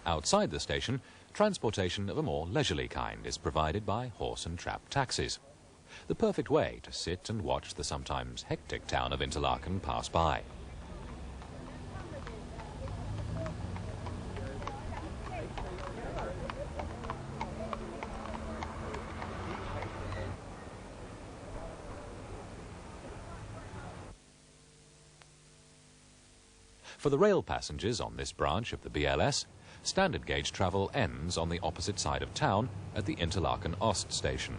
Outside the station, transportation of a more leisurely kind is provided by horse and trap taxis. The perfect way to sit and watch the sometimes hectic town of Interlaken pass by. For the rail passengers on this branch of the BLS, standard gauge travel ends on the opposite side of town at the Interlaken Ost station.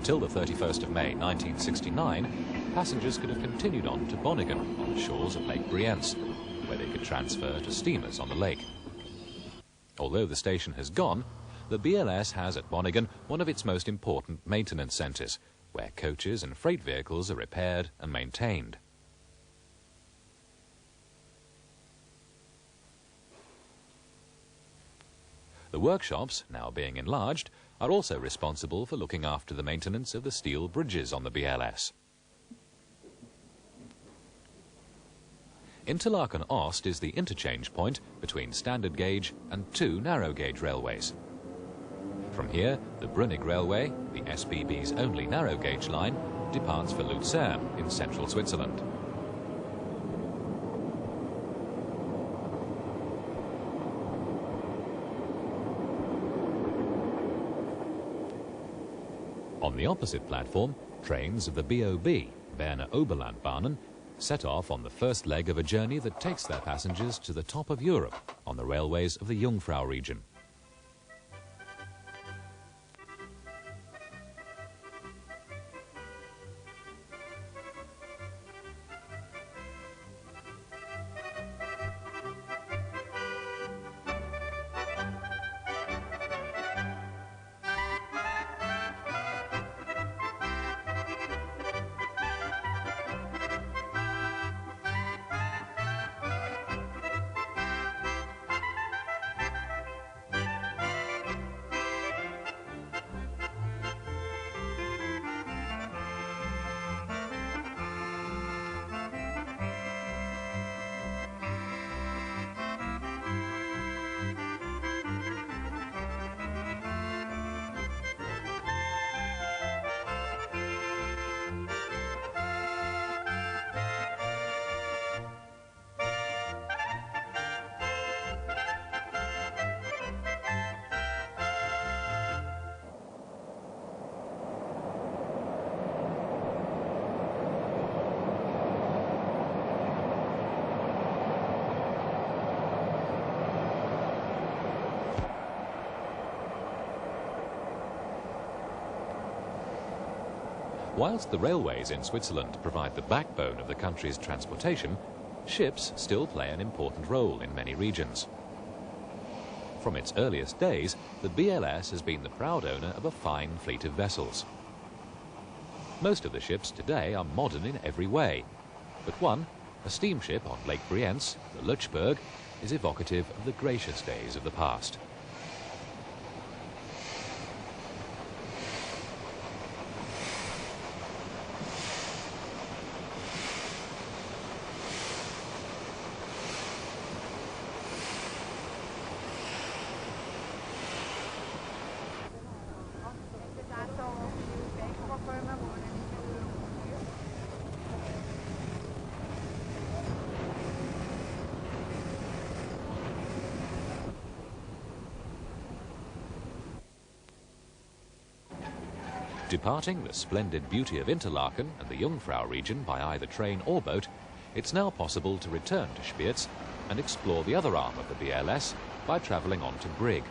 Until the 31st of May 1969, passengers could have continued on to Bonnigen on the shores of Lake Brienz, where they could transfer to steamers on the lake. Although the station has gone, the BLS has at Bonnigen one of its most important maintenance centres, where coaches and freight vehicles are repaired and maintained. The workshops, now being enlarged, are also responsible for looking after the maintenance of the steel bridges on the BLS. Interlaken Ost is the interchange point between standard gauge and two narrow gauge railways. From here, the Brig railway, the SBB's only narrow gauge line, departs for Luzern in central Switzerland. On the opposite platform, trains of the BOB, Berner Oberlandbahnen, set off on the first leg of a journey that takes their passengers to the top of Europe on the railways of the Jungfrau region. Whilst the railways in Switzerland provide the backbone of the country's transportation, ships still play an important role in many regions. From its earliest days, the BLS has been the proud owner of a fine fleet of vessels. Most of the ships today are modern in every way, but one, a steamship on Lake Brienz, the Lötschberg, is evocative of the gracious days of the past. Departing the splendid beauty of Interlaken and the Jungfrau region by either train or boat, it's now possible to return to Spiez and explore the other arm of the BLS by travelling on to Brig.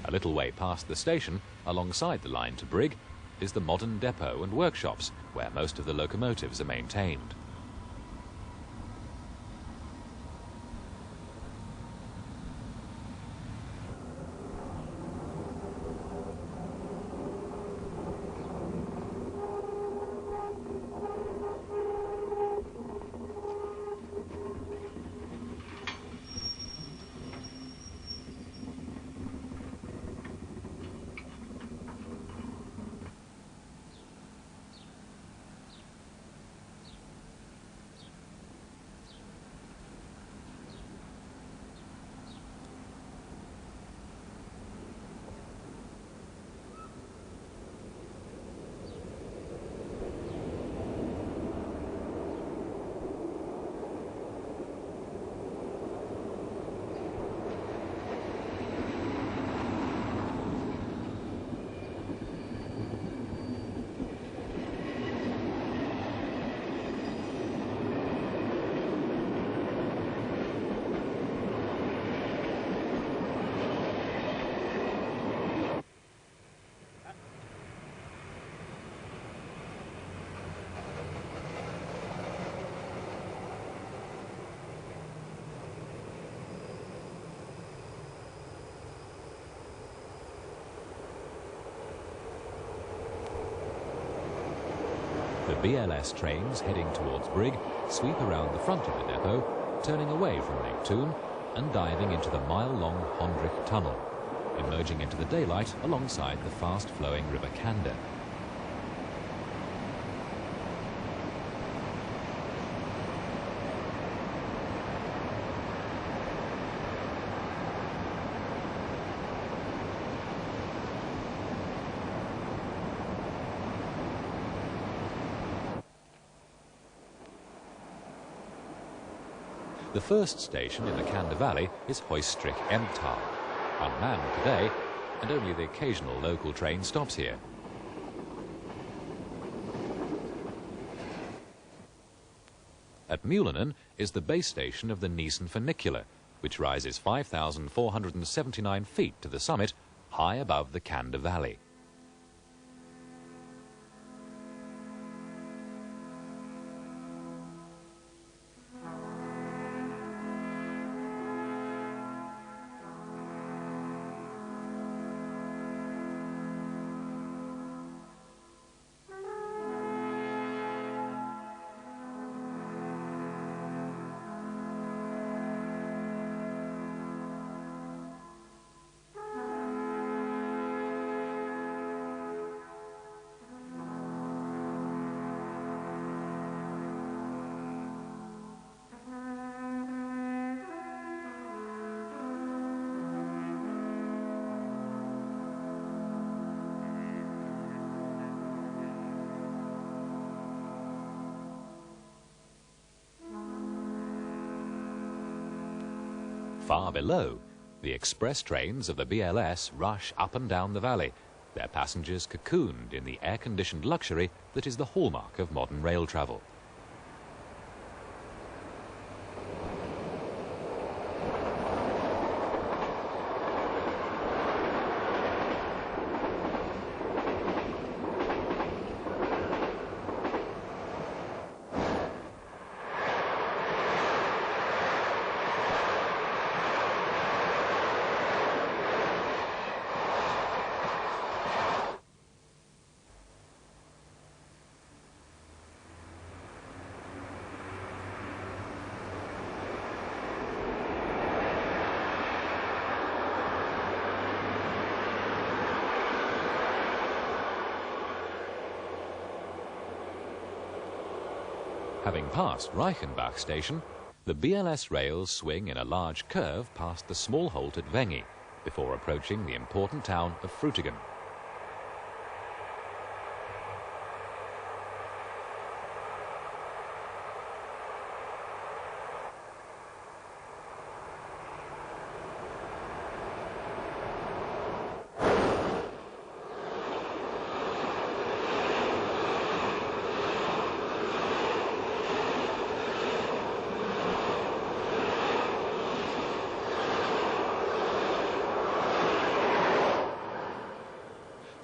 A little way past the station, alongside the line to Brig, is the modern depot and workshops where most of the locomotives are maintained. The BLS trains heading towards Brig sweep around the front of the depot, turning away from Lake Toon and diving into the mile-long Hondrich Tunnel, emerging into the daylight alongside the fast-flowing River Kander. The first station in the Kander Valley is Heusstrich Emtal, unmanned today, and only the occasional local train stops here. At Mühlenen is the base station of the Niesen funicular, which rises 5,479 feet to the summit, high above the Kander Valley. Far below, the express trains of the BLS rush up and down the valley, their passengers cocooned in the air-conditioned luxury that is the hallmark of modern rail travel. Having passed Reichenbach station, the BLS rails swing in a large curve past the small halt at Wengi before approaching the important town of Frutigen.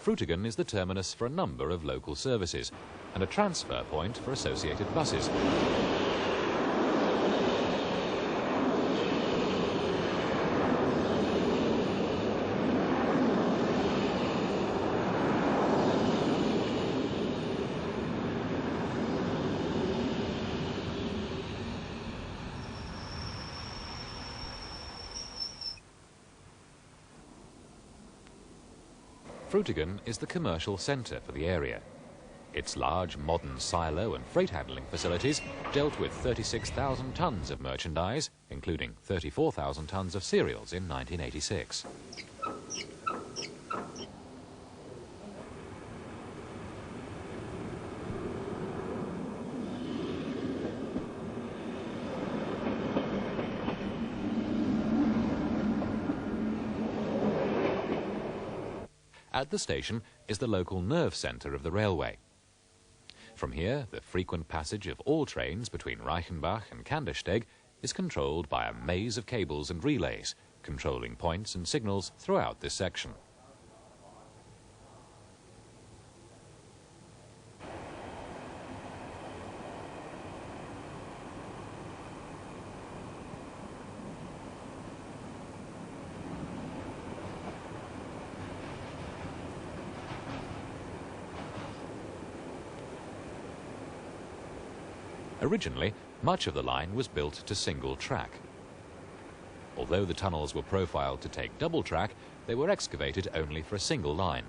Frutigen is the terminus for a number of local services and a transfer point for associated buses. Frutigen is the commercial centre for the area. Its large modern silo and freight handling facilities dealt with 36,000 tonnes of merchandise, including 34,000 tonnes of cereals in 1986. At the station is the local nerve centre of the railway. From here, the frequent passage of all trains between Reichenbach and Kandersteg is controlled by a maze of cables and relays, controlling points and signals throughout this section. Originally, much of the line was built to single track. Although the tunnels were profiled to take double track, they were excavated only for a single line.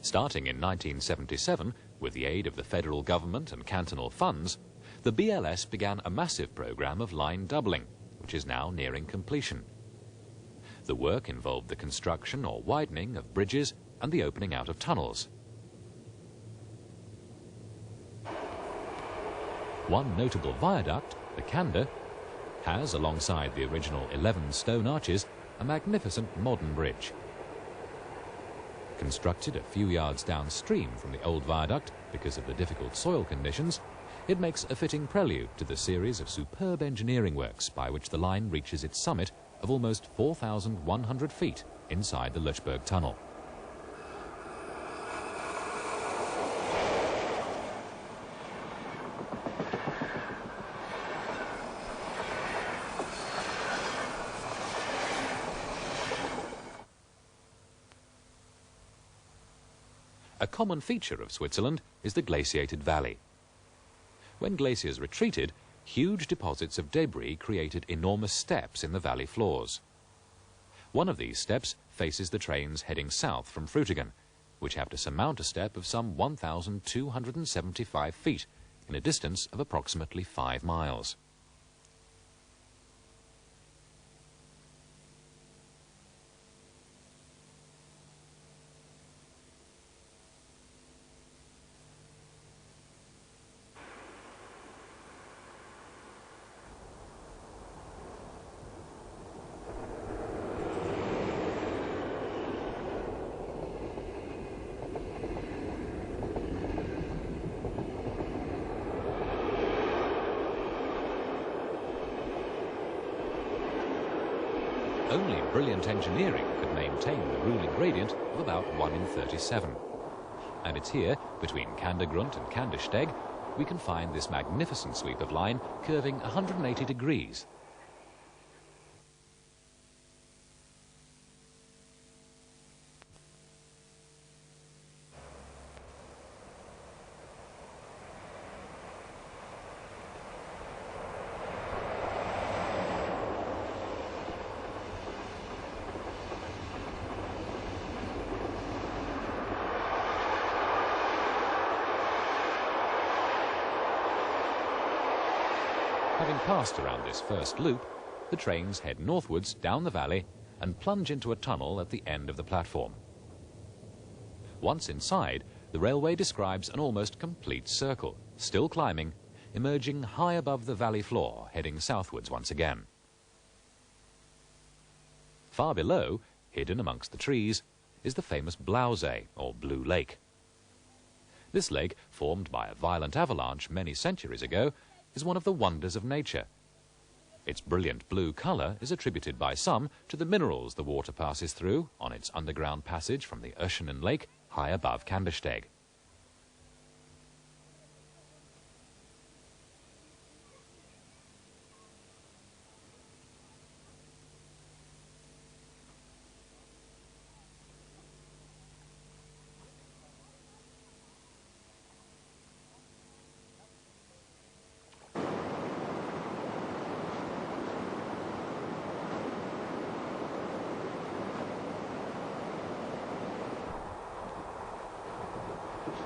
Starting in 1977, with the aid of the federal government and cantonal funds, the BLS began a massive program of line doubling, which is now nearing completion. The work involved the construction or widening of bridges and the opening out of tunnels. One notable viaduct, the Kander, has, alongside the original 11 stone arches, a magnificent modern bridge. Constructed a few yards downstream from the old viaduct because of the difficult soil conditions, it makes a fitting prelude to the series of superb engineering works by which the line reaches its summit of almost 4,100 feet inside the Lötschberg Tunnel. A common feature of Switzerland is the glaciated valley. When glaciers retreated, huge deposits of debris created enormous steps in the valley floors. One of these steps faces the trains heading south from Frutigen, which have to surmount a step of some 1,275 feet in a distance of approximately 5 miles. Only brilliant engineering could maintain the ruling gradient of about 1 in 37. And it's here, between Kandergrund and Kandersteg, we can find this magnificent sweep of line curving 180 degrees. Having passed around this first loop, the trains head northwards down the valley and plunge into a tunnel at the end of the platform. Once inside, the railway describes an almost complete circle, still climbing, emerging high above the valley floor, heading southwards once again. Far below, hidden amongst the trees, is the famous Blausee, or Blue Lake. This lake, formed by a violent avalanche many centuries ago, is one of the wonders of nature. Its brilliant blue colour is attributed by some to the minerals the water passes through on its underground passage from the Öschenen Lake high above Kandersteg.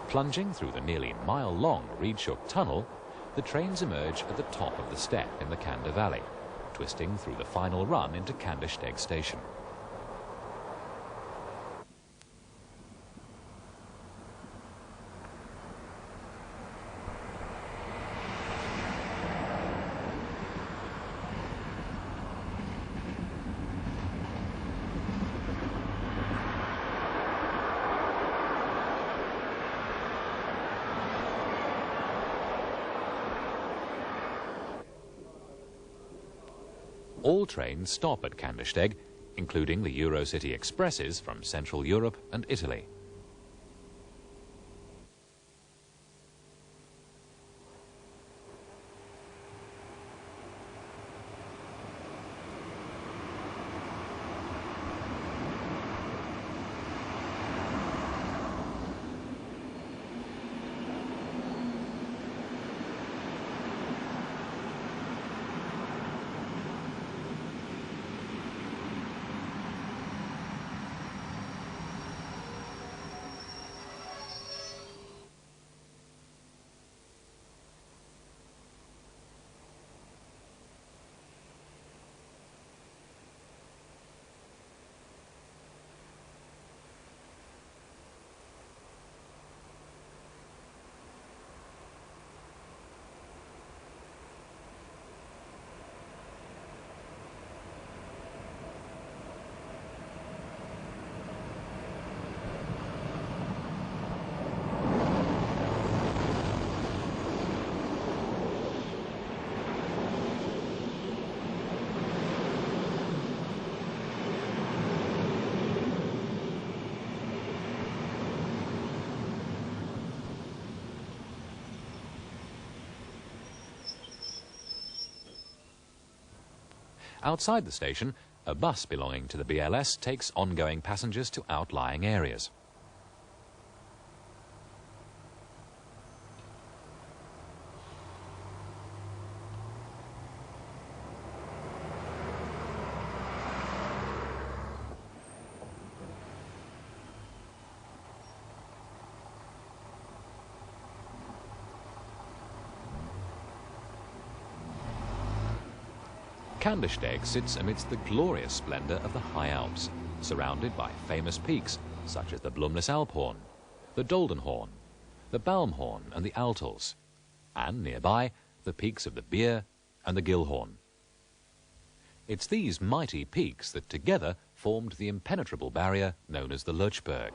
Plunging through the nearly mile-long Lötschberg Tunnel, the trains emerge at the top of the step in the Kander Valley, twisting through the final run into Kandersteg station. All trains stop at Kandersteg, including the Eurocity expresses from Central Europe and Italy. Outside the station, a bus belonging to the BLS takes ongoing passengers to outlying areas. Kandersteg sits amidst the glorious splendour of the High Alps, surrounded by famous peaks such as the Blumlis Alphorn, the Doldenhorn, the Balmhorn and the Altels, and nearby the peaks of the Bier and the Gilhorn. It's these mighty peaks that together formed the impenetrable barrier known as the Lötschberg.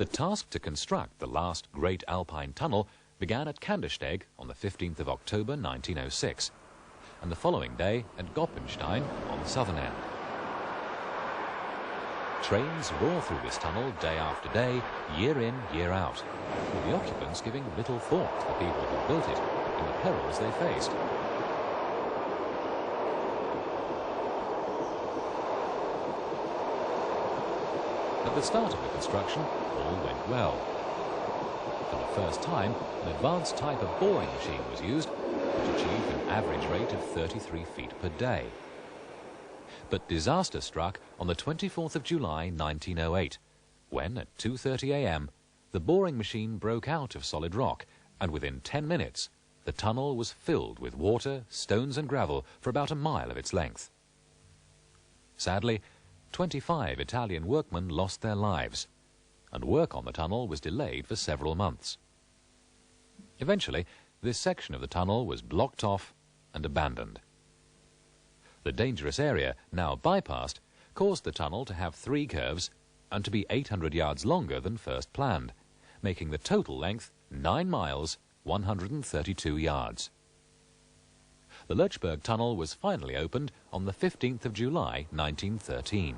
The task to construct the last great Alpine tunnel began at Kandersteg on the 15th of October 1906, and the following day at Goppenstein on the southern end. Trains roar through this tunnel day after day, year in, year out, with the occupants giving little thought to the people who built it and the perils they faced. At the start of the construction, all went well. For the first time, an advanced type of boring machine was used, which achieved an average rate of 33 feet per day. But disaster struck on the 24th of July 1908, when at 2:30 a.m. the boring machine broke out of solid rock, and within 10 minutes the tunnel was filled with water, stones and gravel for about a mile of its length. Sadly, 25 Italian workmen lost their lives, and work on the tunnel was delayed for several months. Eventually, this section of the tunnel was blocked off and abandoned. The dangerous area, now bypassed, caused the tunnel to have 3 curves and to be 800 yards longer than first planned, making the total length 9 miles, 132 yards. The Lötschberg Tunnel was finally opened on the 15th of July 1913.